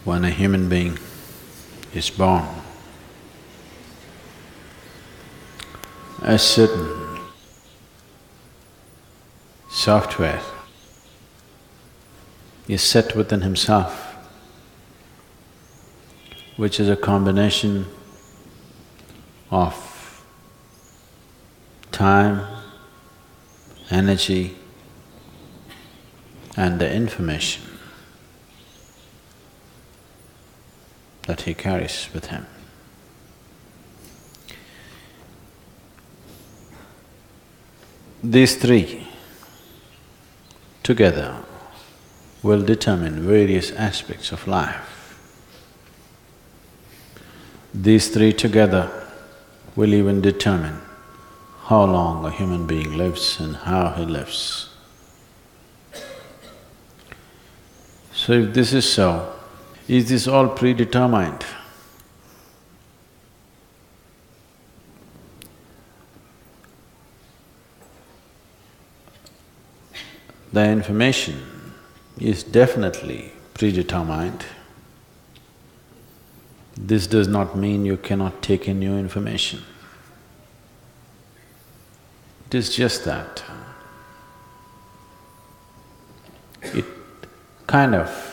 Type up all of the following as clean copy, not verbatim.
when a human being is born, a certain software is set within himself, which is a combination of time, energy, and the information that he carries with him. These three together will determine various aspects of life. These three together will even determine how long a human being lives and how he lives. So if this is so, is this all predetermined? The information is definitely predetermined. This does not mean you cannot take in new information. It is just that it kind of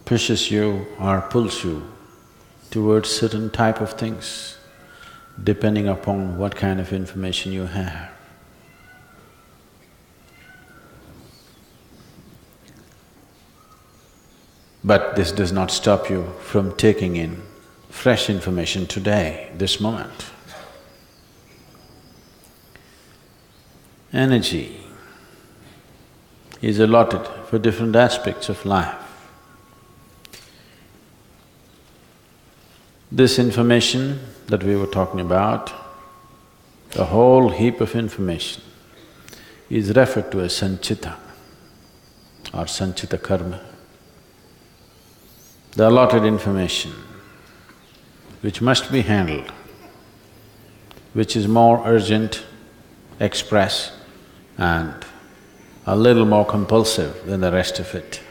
pushes you or pulls you towards certain type of things, depending upon what kind of information you have. But this does not stop you from taking in fresh information today, this moment. Energy is allotted for different aspects of life. This information that we were talking about, the whole heap of information, is referred to as sanchita or sanchita karma. The allotted information which must be handled, which is more urgent, express, and a little more compulsive than the rest of it.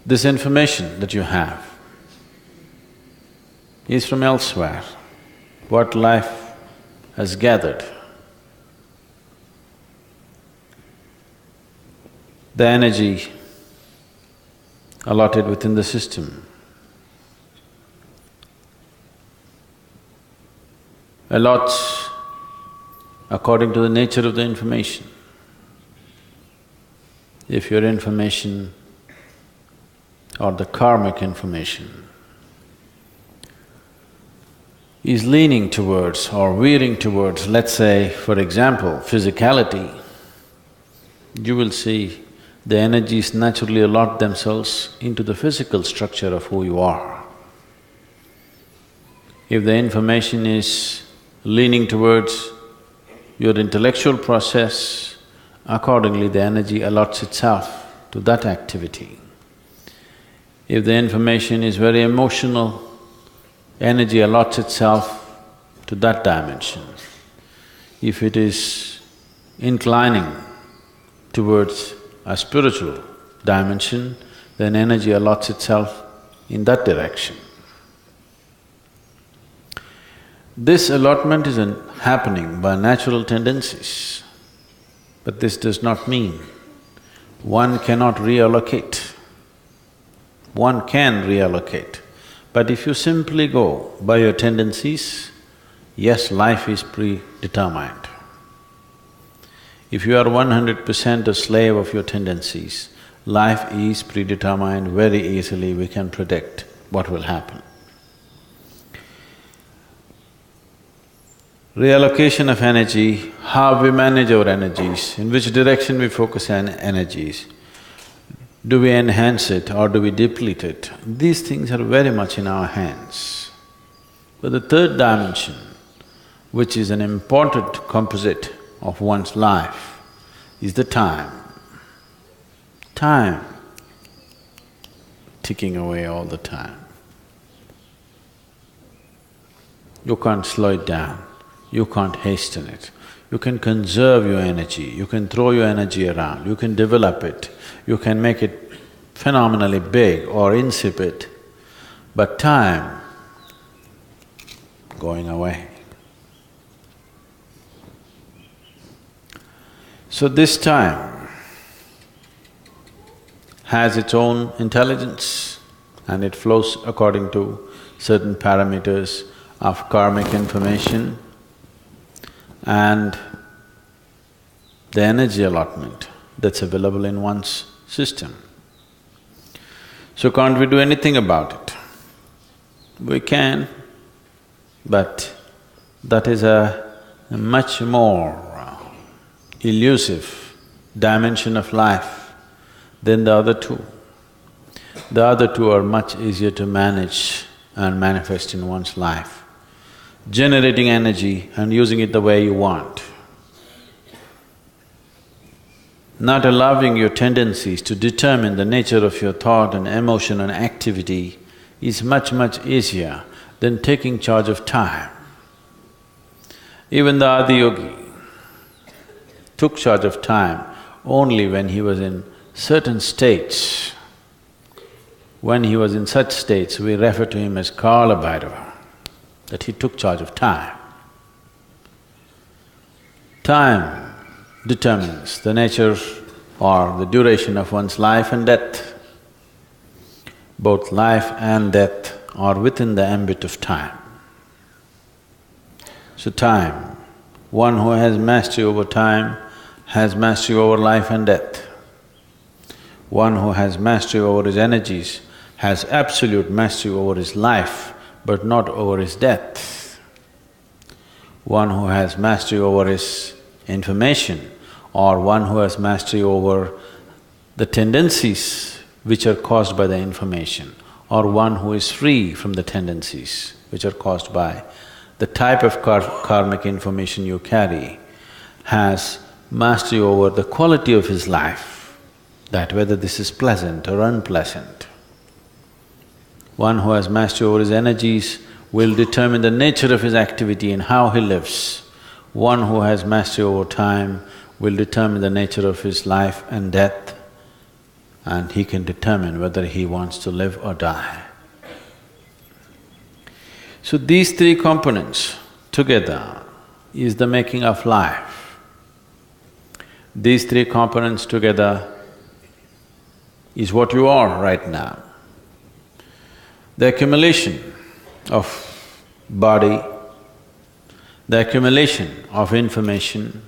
This information that you have is from elsewhere, what life has gathered. The energy allotted within the system allots according to the nature of the information. If your information or the karmic information is leaning towards or veering towards, let's say, for example, physicality, you will see the energies naturally allot themselves into the physical structure of who you are. If the information is leaning towards your intellectual process, accordingly the energy allots itself to that activity. If the information is very emotional, energy allots itself to that dimension. If it is inclining towards a spiritual dimension, then energy allots itself in that direction. This allotment is happening by natural tendencies, but this does not mean one cannot reallocate. One can reallocate, but if you simply go by your tendencies, yes, life is predetermined. If you are 100% a slave of your tendencies, life is predetermined. Very easily we can predict what will happen. Reallocation of energy, how we manage our energies, in which direction we focus on energies, do we enhance it or do we deplete it? These things are very much in our hands. But the third dimension, which is an important composite of one's life, is the time. Time ticking away all the time. You can't slow it down. you can't hasten it. You can conserve your energy, you can throw your energy around, you can develop it, you can make it phenomenally big or insipid, but time going away. So this time has its own intelligence and it flows according to certain parameters of karmic information and the energy allotment that's available in one's system. So can't we do anything about it? We can, but that is a much more elusive dimension of life than the other two. The other two are much easier to manage and manifest in one's life. Generating energy and using it the way you want. Not allowing your tendencies to determine the nature of your thought and emotion and activity is much, much easier than taking charge of time. Even the Adiyogi took charge of time only when he was in certain states. When he was in such states, we refer to him as Kala Bhairava, that he took charge of time. Time determines the nature or the duration of one's life and death. Both life and death are within the ambit of time. So time, one who has mastery over time has mastery over life and death. One who has mastery over his energies has absolute mastery over his life, but not over his death. One who has mastery over his information or one who has mastery over the tendencies which are caused by the information, or one who is free from the tendencies which are caused by the type of karmic information you carry, has mastery over the quality of his life, that whether this is pleasant or unpleasant. One who has mastery over his energies will determine the nature of his activity and how he lives. One who has mastery over time will determine the nature of his life and death, and he can determine whether he wants to live or die. So these three components together is the making of life. These three components together is what you are right now. The accumulation of body, the accumulation of information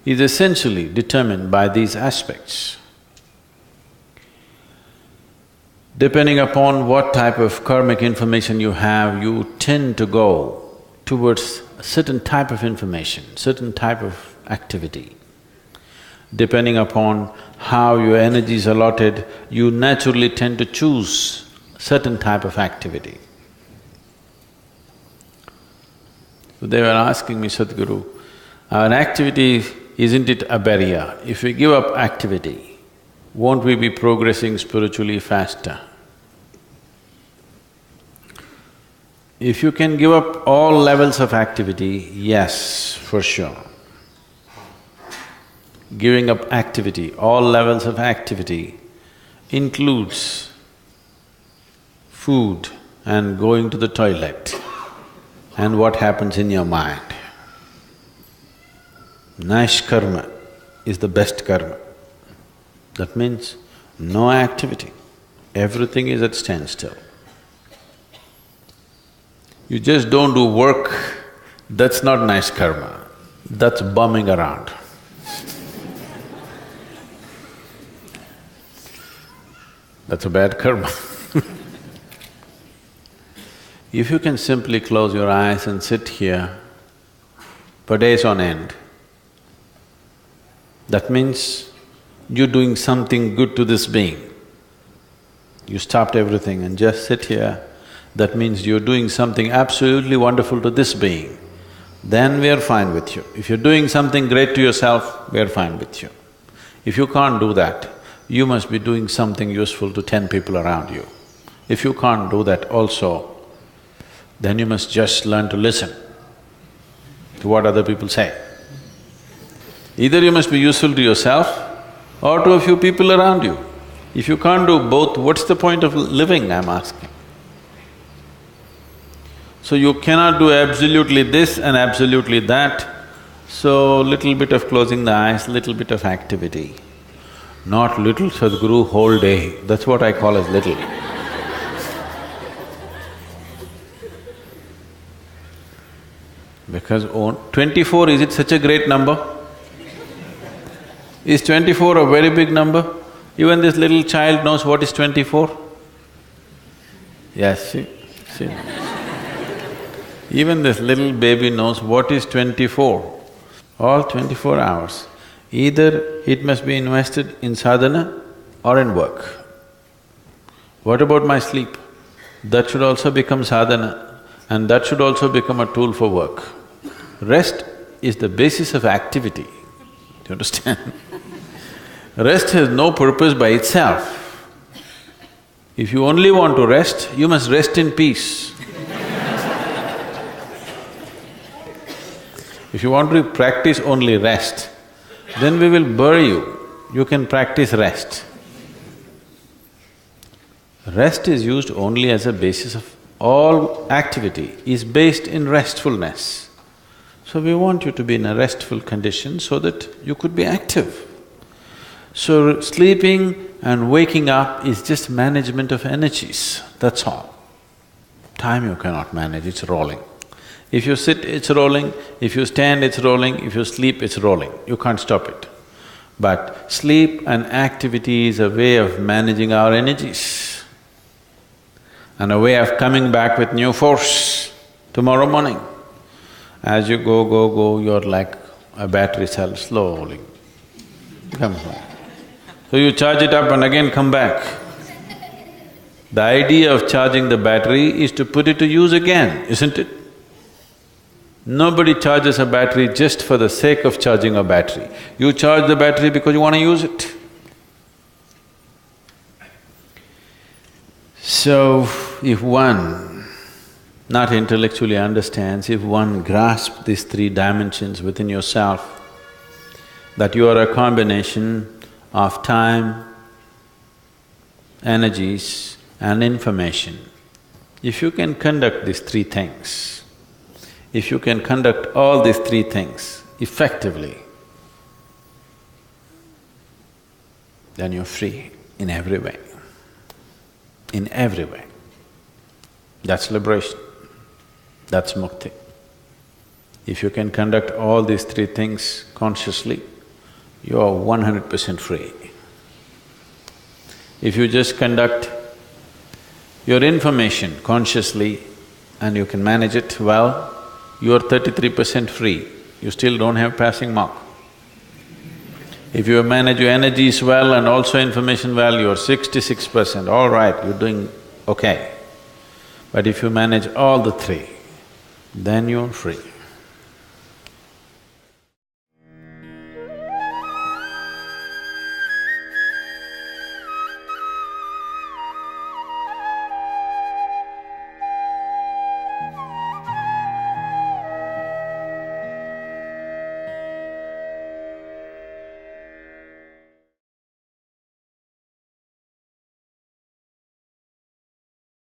is essentially determined by these aspects. Depending upon what type of karmic information you have, you tend to go towards a certain type of information, certain type of activity. Depending upon how your energy is allotted, you naturally tend to choose certain type of activity. So they were asking me, Sadhguru, an activity, isn't it a barrier? If we give up activity, won't we be progressing spiritually faster? If you can give up all levels of activity, yes, for sure. Giving up activity, all levels of activity includes food and going to the toilet and what happens in your mind. Nice karma is the best karma. That means no activity, everything is at standstill. You just don't do work, that's not nice karma, that's bumming around. That's a bad karma. If you can simply close your eyes and sit here for days on end, that means you're doing something good to this being. You stopped everything and just sit here, that means you're doing something absolutely wonderful to this being. Then we are fine with you. If you're doing something great to yourself, we are fine with you. If you can't do that, you must be doing something useful to 10 people around you. If you can't do that also, then you must just learn to listen. to what other people say. Either you must be useful to yourself or to a few people around you. If you can't do both, what's the point of living, I'm asking? So you cannot do absolutely this and absolutely that, so little bit of closing the eyes, little bit of activity. Not little Sadhguru whole day, that's what I call as little. Because 24, is it such a great number? Is 24 a very big number? Even this little child knows what is 24? Yes, see. Even this little baby knows what is 24. All 24 hours. Either it must be invested in sadhana or in work. What about my sleep? That should also become sadhana and that should also become a tool for work. Rest is the basis of activity, do you understand? Rest has no purpose by itself. If you only want to rest, you must rest in peace. If you want to practice only rest, then we will bury you. You can practice rest. Rest is used only as a basis of… all activity is based in restfulness. So we want you to be in a restful condition so that you could be active. So sleeping and waking up is just management of energies, that's all. Time you cannot manage, it's rolling. If you sit, it's rolling, if you stand, it's rolling, if you sleep, it's rolling, you can't stop it. But sleep and activity is a way of managing our energies and a way of coming back with new force tomorrow morning. As you go, you're like a battery cell, slowly comes back. So you charge it up and again come back. The idea of charging the battery is to put it to use again, isn't it? Nobody charges a battery just for the sake of charging a battery. You charge the battery because you want to use it. So, if one not intellectually understands, if one grasps these three dimensions within yourself, that you are a combination of time, energies and information, if you can conduct these three things, if you can conduct all these three things effectively, then you're free in every way. In every way. That's liberation, that's mukti. If you can conduct all these three things consciously, you are 100% free. If you just conduct your information consciously and you can manage it well, you are 33% free, you still don't have passing mark. If you manage your energies well and also information well, you're 66%, all right, you're doing okay. But if you manage all the three, then you're free.